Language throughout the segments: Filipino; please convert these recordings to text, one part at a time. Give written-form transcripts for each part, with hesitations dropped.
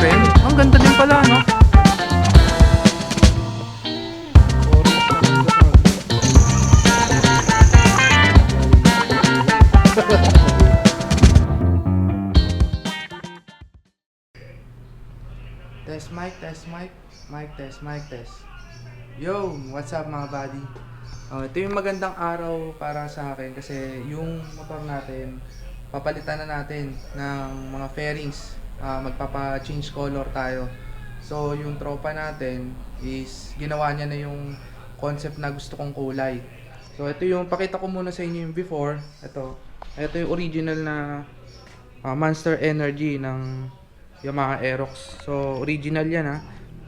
rin. Ang ganda din pala, no? Test mic, test mic, mic test, mic test. Yo, what's up mga buddy? Ito yung magandang araw para sa akin kasi yung motor natin, papalitan na natin ng mga fairings. Magpapa-change color tayo. So yung tropa natin is ginawa niya na yung concept na gusto kong kulay. So ito yung, pakita ko muna sa inyo yung before. Ito yung original na Monster Energy ng Yamaha Aerox. So original yan ha.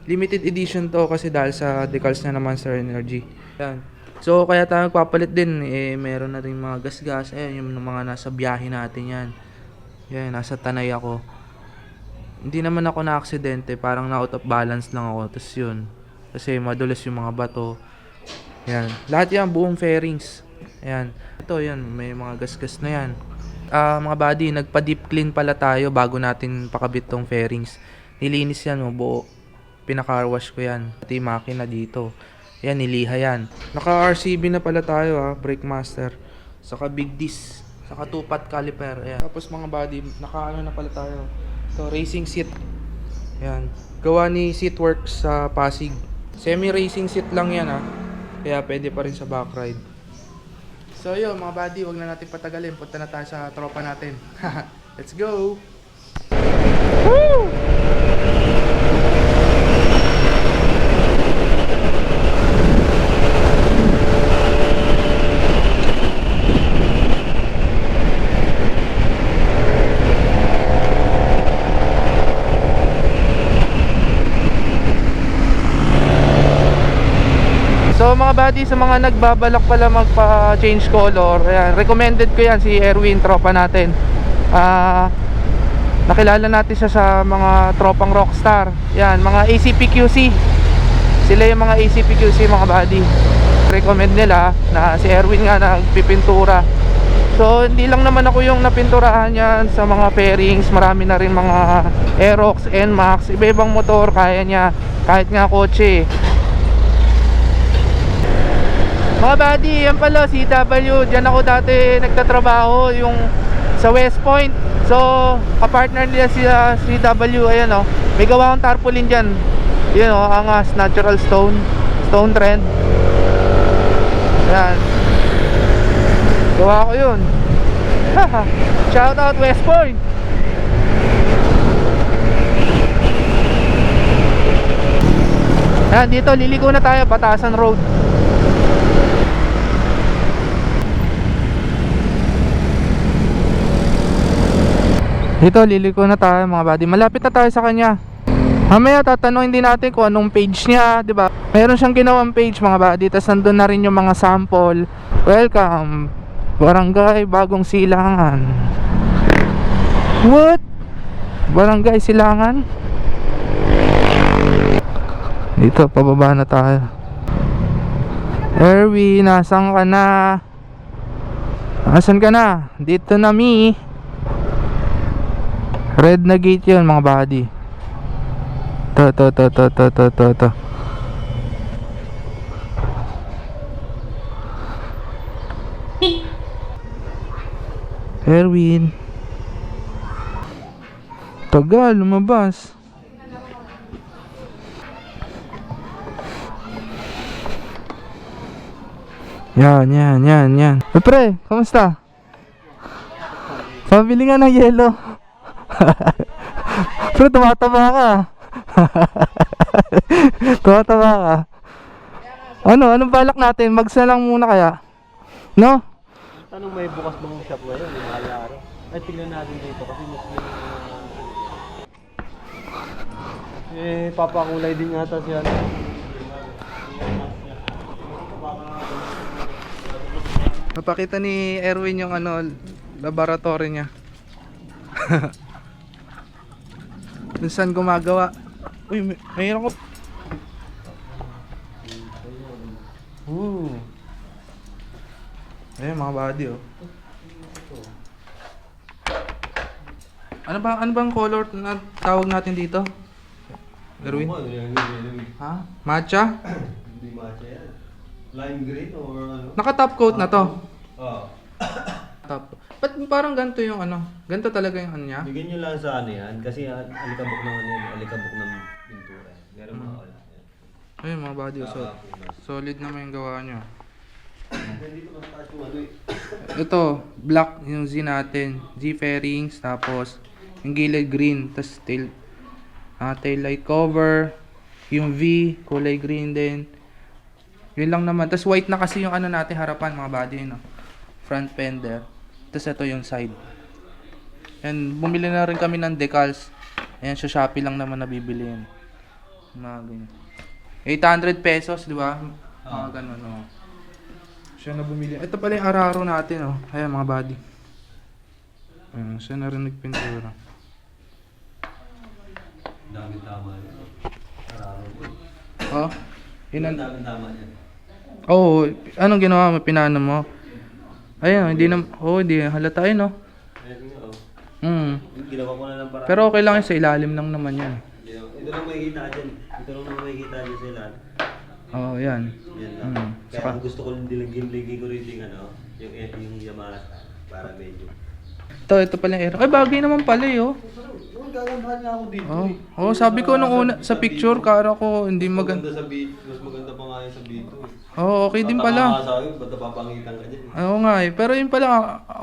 Limited edition to kasi dahil sa decals na Monster Energy. Yan. So kaya tayo magpapalit din, meron na rin mga gas-gas. Ayan yung mga nasa biyahe natin yan. Yan, nasa Tanay ako. Hindi naman ako na-aksidente, parang na-out of balance lang ako. Tapos yun, kasi madulas yung mga bato. Yan, lahat yan, buong fairings. Ayan, ito yan, may mga gas-gas na yan. Mga buddy, nagpa-deep clean pala tayo bago natin pakabit tong fairings. Nilinis yan, buo. Pinaka-car wash ko yan. Pati yung makina dito. Yan, niliha yan. Naka-RCB na pala tayo brake master. Saka big disc. Saka 2-pot caliper. Ayan. Tapos mga buddy, naka-ano na pala tayo. Ito, racing seat. Ayan. Gawa ni Seatworks sa Pasig. Semi-racing seat lang yan Kaya pwede pa rin sa backride. So yun mga buddy, wag na natin patagalin. Punta na tayo sa tropa natin. Let's go! Woo! So mga buddy, sa mga nagbabalak pala magpa-change color, ayan, recommended ko yan si Erwin, tropa natin. Nakilala natin siya sa mga tropang rockstar. Yan, mga ACPQC. Sila yung mga ACPQC mga buddy. Recommend nila na si Erwin nga nagpipintura. So hindi lang naman ako yung napinturahan yan sa mga fairings. Marami na rin mga Aerox, NMAX, iba-ibang motor kaya niya, kahit nga kotse. Mga buddy, yan pala CW. Diyan ako dati nagtatrabaho, yung sa West Point. So, kapartner nila si CW. Ayan may gawa akong tarpaulin dyan. Yun angas, natural stone trend. Ayan, gawa ko yun. Shout out West Point. Ayan, dito liliko na tayo, Batasan Road. Dito liliko na tayo mga buddy. Malapit na tayo sa kanya. Mamaya tatanungin din natin kung anong page niya, 'di ba? Meron siyang ginawang page mga buddy. Tapos nandun na rin yung mga sample. Welcome Barangay Bagong Silangan. What? Barangay Silangan? Dito pababa na tayo. Erwin, nasan ka na? Asan ka na? Dito na mi. Red na gate yun mga buddy. To. Erwin, tagal lumabas. Yan. Pre, kamusta? Pabili nga ng yelo. Pero tumataba ka. Anong balak natin? Magsa lang muna kaya? No? Tanong may bukas bang shop ngayon? Yung araw. Ay, tignan natin dito kasi mas papakulay din yata siya. Napakita ni Erwin yung laboratory niya. Kung saan gumagawa. Uy, mayroon ko. Ayun mga buddy Ano bang color na tawag natin dito? Erwin? Ano, yung Ha? Matcha? hindi matcha yan. Lime green or ano? Naka-top coat na to. Oo. Top. Ba't parang ganito yung ano? Ganito talaga yung ano niya? Bigyan nyo lang sa ano yan. Kasi alikabok ng ano yan. Alikabok ng pintura. Meron mga wala. Ayun mga buddy, so, solid naman yung gawa nyo. Dito mas taas yung ano eh. Ito, black yung Z natin. Z fairings, tapos yung gilid green, tapos tail light cover, yung V, kulay green din. Yun lang naman. Tapos white na kasi yung ano natin harapan mga buddy, no? Front fender. Tapos ito yung side. And bumili na rin kami ng decals. Ayan, sa Shopee lang naman nabibili yun. Mga ganyan. 800 pesos, di ba? Mga ganun, no? Siya na bumili. Ito pala yung araro natin, oh. Ayan, mga buddy. Ayan, siya na rin nagpintura. Daming tama yan. Kararo ko. Oh, yun ang... Daming tama yan. Oh, anong ginawa mo? Pinano mo? Ayun, hindi na... Oh, hindi halata yun, oh. Ayun nga oh. Ginawa ko na ng paraan. Pero okay lang yun, sa ilalim lang naman yan. Ito lang makikita dyan. Ito lang makikita dyan sa ilan. Oh, yan. Yan lang. Kaya Saka, ang gusto ko lang dilagyan ko rin yung ano, yung Yamaha para medyo. ito pala yung aero. Ay, bagay naman pala, eh, oh. Gagambahan nga ako dito Oh, eh. oh, sabi ko nung una, sa picture, kara ko, hindi maganda. Sa beat, mas maganda pa nga yung sa beat eh. Oh, okay din Tatama pala. ka sa akin, ba't napapangitan ka dyan? Oo nga eh. Pero yun pala,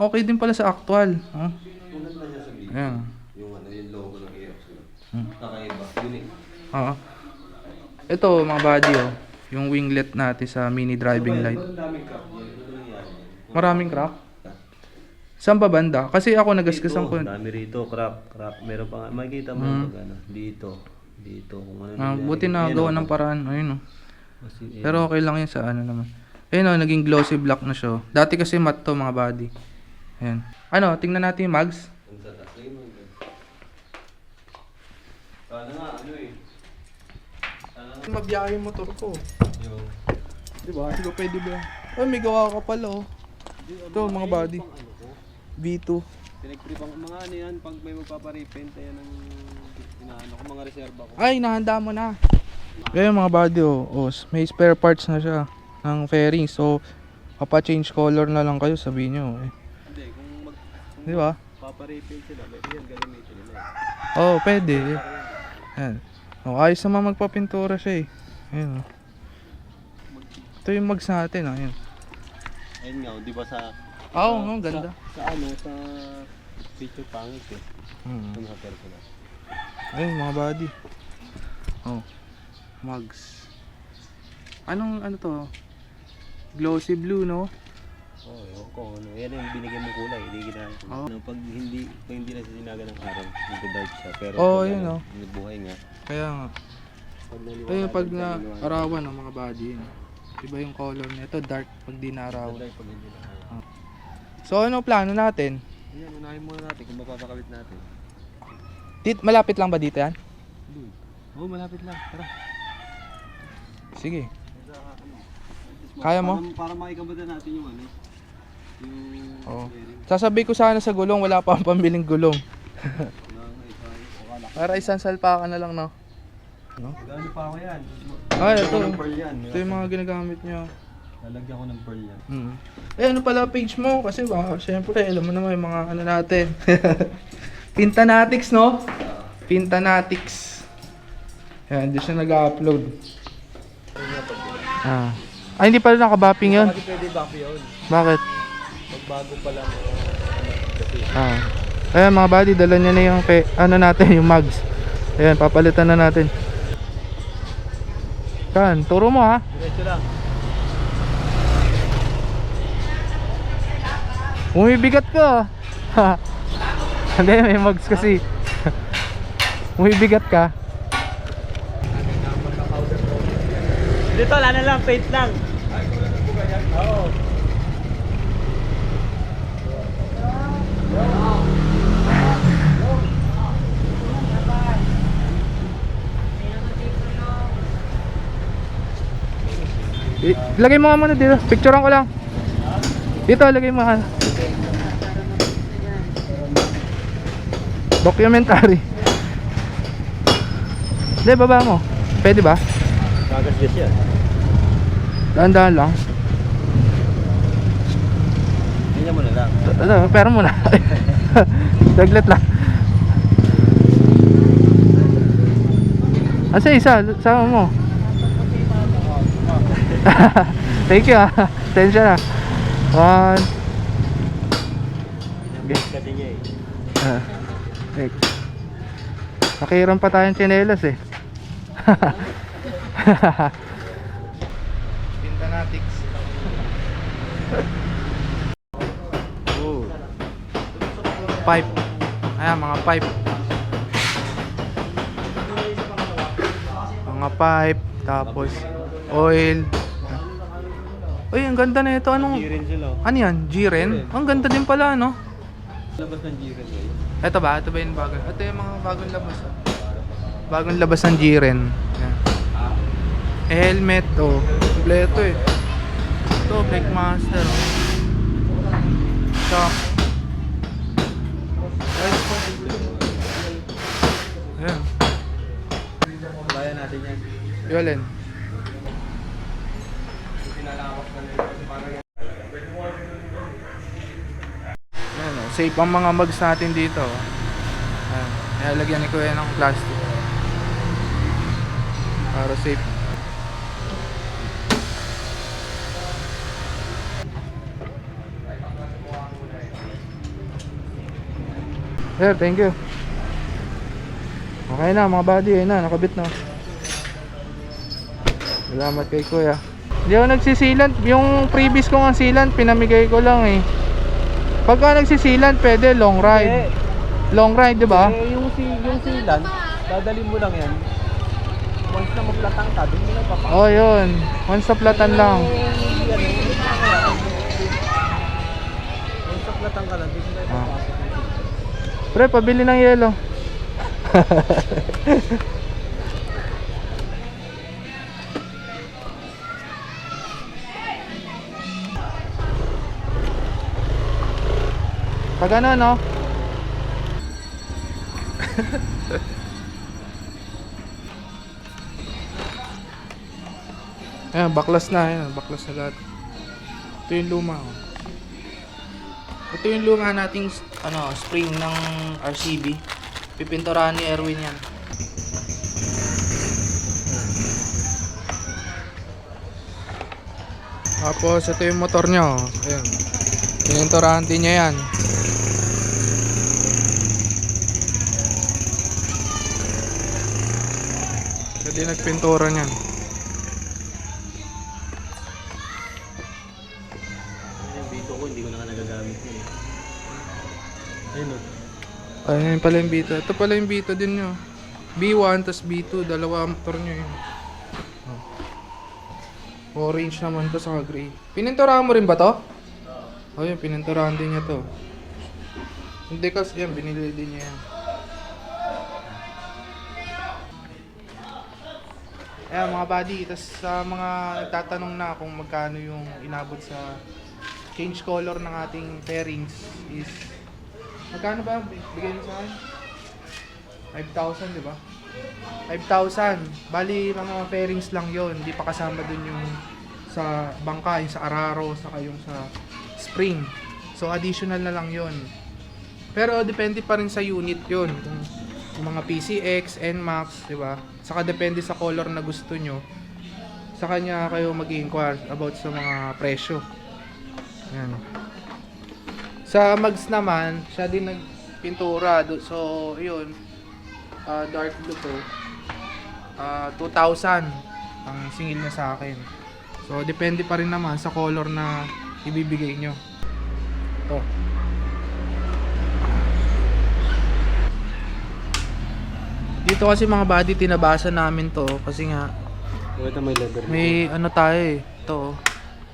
okay din pala sa actual. Oh. Maganda niya sa beat. Ayan. Yung ano, yung logo ng Aerox. Kakaiba. Unique. Oo. Ito mga buddy, oh. Yung winglet natin sa mini driving light. Ang daming crap niya. Ano ba nangyari niya? Maraming crack. Saan ba banda? Kasi ako nagasgasan ko. Dami rito, crap. Meron pa nga. Makikita mo pag ano. Dito. Kung ano nangyari. Buti na gawa ng paraan. Ayun, oh. Kasi, Pero okay lang yun sa ano naman. Ayun, oh, naging glossy black na siya. Dati kasi matte to mga buddy. Ayan. Ano, tingnan natin yung mags. ang tatas. Lagyan mo yun. Sana nga, ano eh. Sana nga. Mabiyahe yung motor ko. Yung... Diba? Hindi ko pwede ba? Ay, may gawa ka pala, oh. Ito, mga buddy. V2. Pinagpripang mga ano yan, pag may magpaparepent, yan ang inaano ko, mga reserva ko. Ay, nahanda mo na. Ayun mga buddy, oh, may spare parts na siya ng fairing. So, mapa-change color na lang kayo, sabihin nyo. Eh. Hindi, kung Di ba? magpaparepent sila, yan gagamitin nila Oh, pwede. Ayan. Oh, ayos naman magpapintura siya eh. Ayun, oh. Ito yung mags natin, oh. Ayan. Ayun nga, di ba sa... Oo, oh, ganda. Sa picture pangit eh. Sa mga personal. Ayun mga buddy. Oh, mags. Ano to? Glossy blue, no? Oo, ewan ko ano. Yan yung binigyan mong kulay, hindi ginagawa ko. Oo. Pag hindi na sinaga ng araw, nag-dark siya. Pero Oo, pag yun, ano, oh. Nabuhay nga. Kaya nga. Naliwanag Ayun, pag siya, na naliwanag. arawan ng mga body, yun. Iba yung color nito, dark pag di na arawan. Dark pag hindi na araw. So, ano plano natin? Ayan, unahin muna natin kung mapapakabit natin. Malapit lang ba dito yan? Doon. Oo, malapit lang. Tara. Sige. Kaya mo? Para maikabatan natin yung ano. Yung... Oo. Sasabi ko sana sa gulong, wala pa akong pambiling gulong. Para isang salpa ka na lang, no? No? Gano'n pa ako yan. Ay, ito. Lalagyan ko ng pearl yan. Ito yung mga ginagamit nyo. Lalagyan ko ng pearl yan. Eh, ano pala page mo? Kasi ba, syempre, alam mo naman yung mga ano natin. Pintanatics, no? Pintanatics. Yan, di siya nag-upload. Ay, hindi pala nakabapping yun. Kasi pwede back yun. Bakit? Pagbago pa lang. Ayan mga buddy, dala niya na yung ano natin, yung mags. Ayan, papalitan na natin. Kan, turo mo ha. Diretso lang. Umibigat ka. Hindi, may mags kasi. Umibigat ka. Dito, lana lang, paint lang. Oo. Lagay mo nga muna dito. Picturean ko lang. Dito, lagay mo nga. Documentary. Hindi, baba mo. Pwede ba? Gagas yan. Dahan-dahan lang. Tingnan mo na lang. Pera mo na. Daglat lang. Asa isa? Sama mo. Thank you ah. Attention ah. One. Kasi niya eh. Thanks. Nakiram pa tayong tsinelas eh. Pintanatics. Oh. Pipe. Ayan, mga pipe. Mga pipe, tapos oil. Uy, ang ganda na ito. Anong G-Ren sila. ano yan? G-Ren? Ang ganda din pala, no? Labas ng G-Ren guys. Ito ba? Ito ba yung bago? Ito yung mga bagong labas. Oh. Bagong labas ng G-Ren. Yan. Helmet, oh. Kompleto eh. Ito, Brake Master, oh. Shock. Ayan. Bayan natin yan. Yolin. Ayan, oh. Safe ang mga mags natin dito. Oh. Ayan. Nilalagyan ni Kuya ng plastic. Para safe. Sir, thank you. Okay na mga buddy, ayun na, nakabit na. Salamat kay Kuya. Hindi ako nagsisilant, yung previous kong ang sealant, pinamigay ko lang eh. Pagka nagsisilant, pwede long ride. Long ride, di ba? Eh, yung sealant, dadalhin mo lang yan. Once na magplatang ka, doon mo na papakita. Oh, yun. One stop platan lang. Once na platang ka lang, doon mo na papakita. Pre, pabili ng yelo. Pag ano, no? Ayan, baklas na. Ayan, baklas na lahat. Ito yung luma. Oh. Ito yung luma nating spring ng RCB. Pipinturahan ni Erwin yan. Tapos ito yung motor niya. Oh. Ayan. Pininturahan din niya yan. Hindi nagpintura niyan. Yung bito ko, hindi ko na nagagamit yun. Ayun o. Ayun pala yung Vito. Ito pala yung Vito din nyo. B1 tas B2. Dalawa ang motor nyo yun. Orange naman to sa gray. Pininturahan mo rin ba to? Oh yun, pininturahan din niya to. Hindi kasi yan, binili din niya yan. Ayan mga buddy, tas sa mga nagtatanong na kung magkano yung inabot sa change color ng ating pairings is magkano ba? Bigay niyo sa akin? 5,000 di ba? 5,000. Bali mga pairings lang yon, hindi pa kasama dun yung sa bangka, yung sa araro, saka yung sa spring. So additional na lang yon. Pero depende pa rin sa unit yon. Kung mga PCX, NMAX, di ba? Saka depende sa color na gusto nyo. Sa kanya kayo mag-inquire about sa mga presyo. Yan. Sa mags naman, siya din nagpintura. So, yun. Dark blue to. 2,000 ang singil niya sa akin. So, depende pa rin naman sa color na ibibigay nyo. Ito. Dito kasi mga buddy, tinabasa namin to kasi nga Ito may leather. may ano tayo eh. Ito,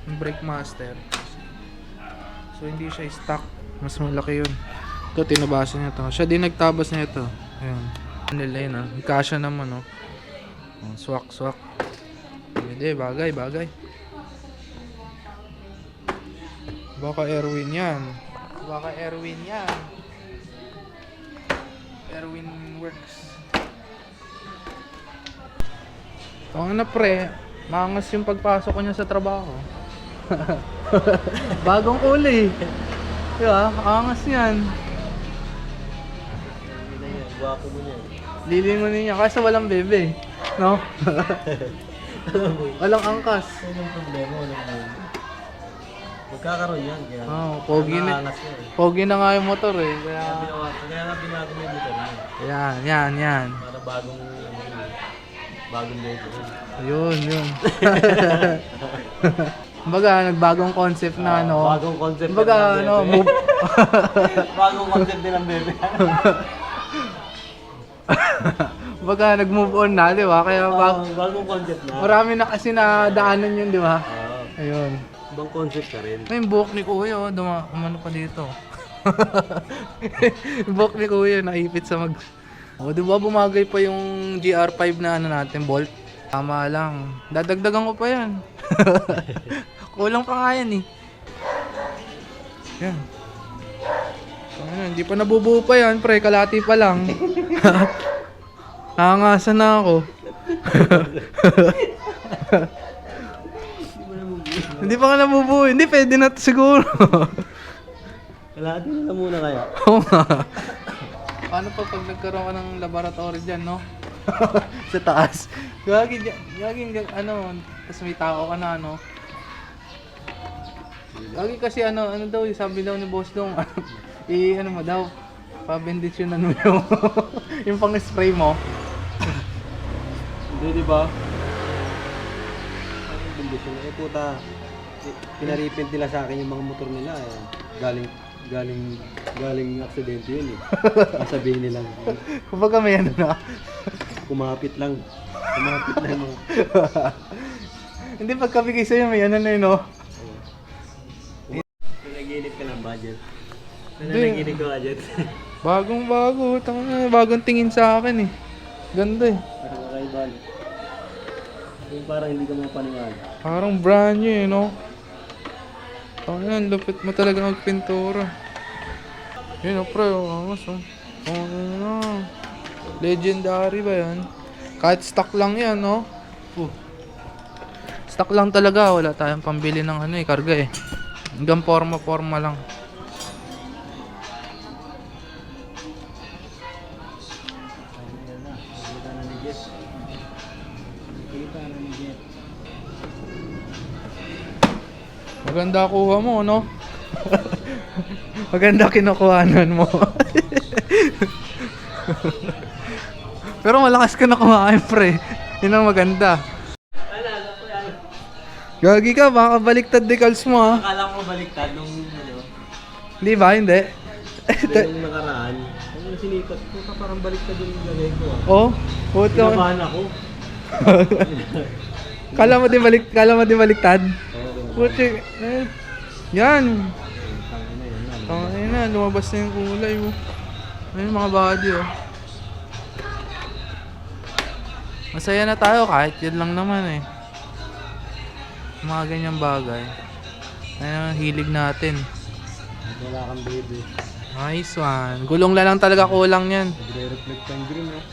yung Brake Master. So hindi siya stock, mas malaki yun. Ito, tinabasa niya to. Siya din nagtabas niya ito. Ayan. Nila yun ah. Kasya naman oh. Swak. Hindi, bagay. Baka Erwin yan. Erwin Works. O ano pre, maangas yung pagpasok ko niya sa trabaho. Bagong kulay. Diba? Angas yan. Guwapo mo niya. Lilingunin niya kasi walang bebe. No? Walang angkas. Walang problema, walang problema. Magkakaroon yan. Kaya Pogi na. nangangas yan eh. Pogi na nga yung motor eh. Kaya nga binago mo yung motor mo. Yan. Para bagong logo. Yun. Kumbaga, nagbagong concept na ano. Bagong concept Kumbaga, ng ano, bebe. move. Bagong concept din ng bebe. Kumbaga, nag-move on na, di ba? Kaya Bagong concept na. marami na kasi na daanan yun, di ba? Ayun. Ibang concept ka rin. Ay, yung buhok ni Kuya, oh, umano pa dito. Yung buhok ni Kuya, naipit sa mag... O, di ba bumagay pa yung GR5 na ano natin, Bolt? Tama lang. Dadagdagan ko pa yan. Kulang pa nga yan eh. Yan. Ayun, hindi pa nabubuo pa yan, pre. Kalati pa lang. Nangangasan na ako. Hindi pa ka nabubuo. Hindi, pwede na siguro. Kalahati na lang muna kaya. Oo nga. Paano pa pag nagkaroon ka ng laboratory dyan, no? Sa taas. Gaging, ano, tapos may tao ka na, ano. Gaging kasi, ano daw, sabi daw ni Boss Dong, ano mo daw, pabendisyonan mo yung, yung pang-spray mo. Hindi, di ba? Bendisyon. Puta, pinaripint nila sa akin yung mga motor nila. Galing aksidente yun eh. Sasabihin nila. Kumbaga may ano na. Kumapit lang mo. Hindi, pagkabigay sa'yo, may ano na yun, no? Nanaginip ka ng budget. Hindi. Nanaginip ka budget. Bagong-bago. Bagong tingin sa akin eh. Ganda eh. Parang kakaiba. Yung parang hindi ka mapaniwala. Parang brand new eh, no? Ayan, lupit mo talaga magpintura. Yun, pre, angas, oh. Ano, legendary ba yan? Kahit stock lang yan, no? Stock lang talaga, wala tayong pambili ng ano eh, karga eh. Hanggang forma lang. Maganda kuha mo, no? Maganda kinukuhanan mo. Pero malakas ka na kumain, pre. Yun ang maganda. Gagi ka, baka baliktad decals mo, ha? Akala ko baliktad nung Di ba? Hindi. yung nakaraan. Ang sinipat ko, parang baliktad yung lagay ko ah. Oh, puto. Kinabahan ako. Kala mo din baliktad? Oo. Puti. Yan. Tangina yun. Tangin na, lumabas na yung kulay, oh. Ayun mga body, oh. Masaya na tayo kahit yun lang naman, eh. Mga ganyang bagay. Ayun ang hilig natin. Wala kang baby. Nice one. Gulong lang talaga kulang yan. Nagre-reflect ang green oh.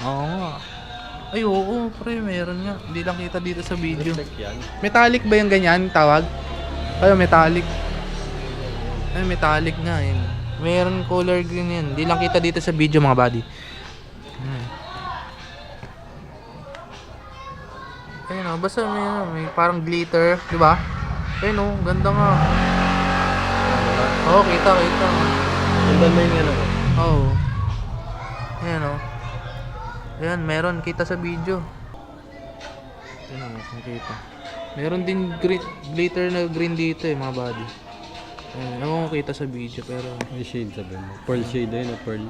Oo nga. Ay, oo, pre, meron nga. Hindi lang kita dito sa video. Reflect yan. Metallic ba yung ganyan tawag? Ay, metallic. Ay, metallic nga yun. Meron color green yan. Hindi lang kita dito sa video mga buddy. Ayun o, basta may parang glitter, di ba? Ayun o, ganda nga. Oo, kita. Ganda na yung ano. Oo. Ayan o. Ayan, meron kita sa video. Ayan o, nakita. Meron din glitter na green dito mga buddy. Ayan, ako kita sa video pero... May shade sabi mo. Pearl shade ayun o, pearl.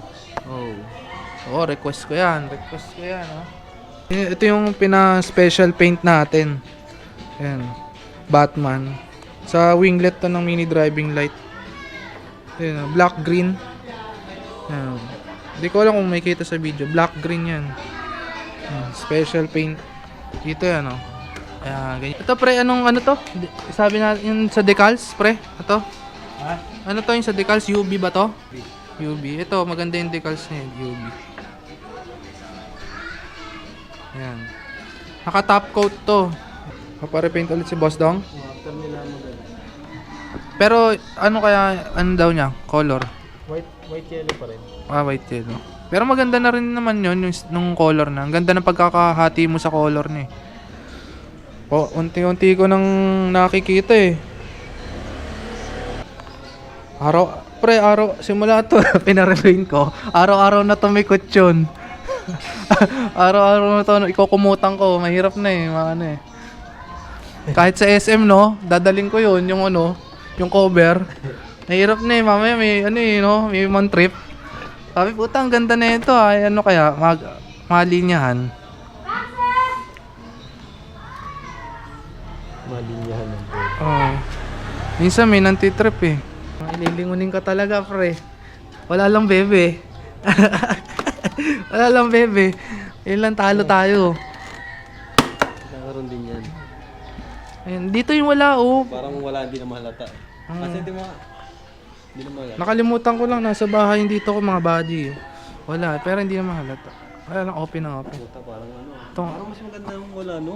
Oo, request ko yan, oh. Ito yung pina-special paint natin. Ayan, Batman. Sa winglet to ng mini driving light. Ayan, black green. Ayan. Hindi ko alam kung may kita sa video. Black green yan. Ayan, special paint. Dito yan, oh. Ayan, ganyan. Ito pre, ano to? Sabi natin yung sa decals, pre. Ito. Ha? Ano to yung sa decals? UV ba to? UV. Ito, maganda yung decals niya, UV. Ayan. Naka top coat to. Paparepaint ulit si Boss Dong. After nila maganda. Pero ano kaya, ano daw niya? Color? White yellow pa rin. White yellow. Pero maganda na rin naman yun, yung nung color na. Ang ganda ng pagkakahati mo sa color na eh. Unti-unti ko nang nakikita eh. Araw, simula to, pinarepaint ko. Araw-araw na tumikot yun. Araw-araw na to, ikukumutan ko. Mahirap na eh, ano eh. Kahit sa SM, no, dadaling ko yun, yung ano, yung cover. Mahirap na eh, mamaya may, ano eh, no, may man trip. Sabi, puta, ang ganda na ito, ay, ano kaya, malinyahan. Malinyahan ng po. Oo. Minsan may nantitrip eh. Ililingunin ka talaga, pre. Wala lang bebe. Wala lang bebe. Yun lang talo tayo. Nakaroon din yan. Ayun, dito yung wala oh. Parang wala, hindi na mahalata. Kasi di mo, hindi na mahalata. Nakalimutan ko lang, nasa bahay dito ko mga body. Wala, pero hindi na mahalata. Wala lang, open na open. Puta, parang ano. Ito, Parang mas maganda yung wala, no?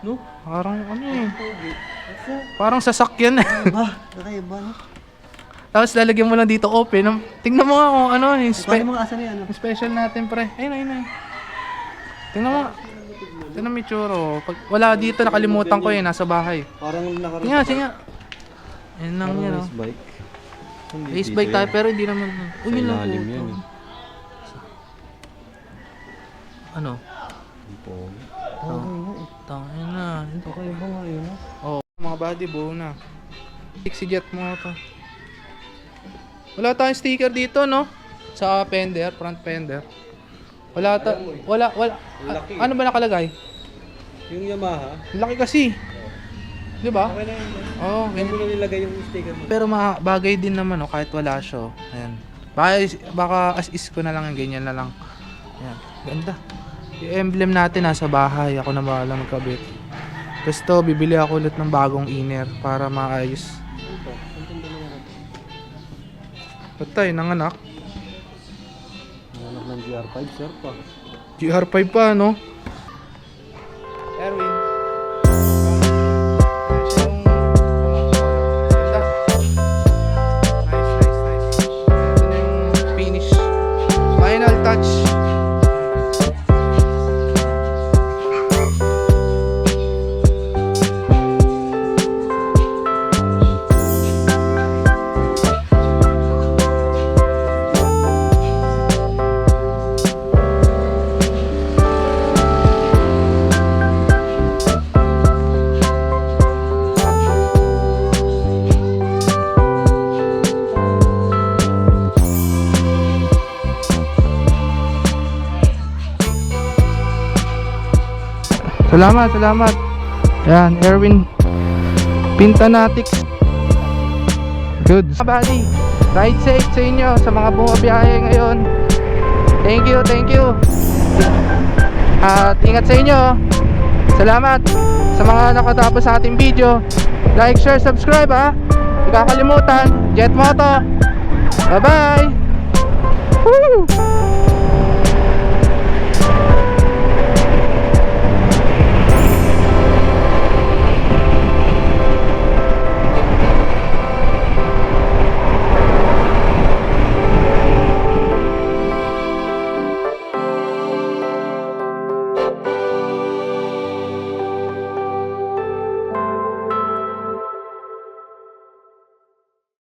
No? parang ano eh. Ako. Parang sasakyan eh. Ba? Nakaiba, no? Tapos lalagyan mo lang dito open. Tingnan mo nga kung ano, yung, Paano mga asan yan, ano? yung special natin pre. Ayun. Tingnan mo. Tingnan mo yung tsura, oh. Pag wala dito, nakalimutan ko eh, nasa bahay. Parang nakaroon. Sige nga. Yan lang yan, oh. Race bike. Hindi Race dito bike tayo, yan. pero hindi naman. Sa Yun lang ilalim po. yan, eh. Ano? Hindi po. Tangin na. Kakaiba nga yun, no? Oh, mga body buo na. Pixie jet mo to. Wala tayong sticker dito, no? Sa fender, front fender. Wala. Laki. Ano ba nakalagay? Yung Yamaha. Laki kasi. 'Di ba? Okay na yun. Oo, Hindi mo na nilagay yung sticker mo. pero bagay din naman, oh, kahit wala siya. Oh. Ayan. Baka as is ko na lang, ganyan na lang. Ayan. Ganda. Yung emblem natin nasa bahay. Ako na bahala magkabit. Gusto, bibili ako ulit ng bagong inner para maayos. Ito. Ang ganda naman ito. Patay, nanganak. Anak ng GR5, sir pa. GR5 pa, no? Erwin. Nice. Ito na yung finish. Final touch. Salamat. Yan, Erwin Pintanatics. Good. Buddy, ride safe sa inyo sa mga bumabiyahe ngayon. Thank you. At ingat sa inyo. Salamat sa mga nakatapos sa ating video. Like, share, subscribe ha. Huwag kakalimutan. Jet Moto. Bye-bye.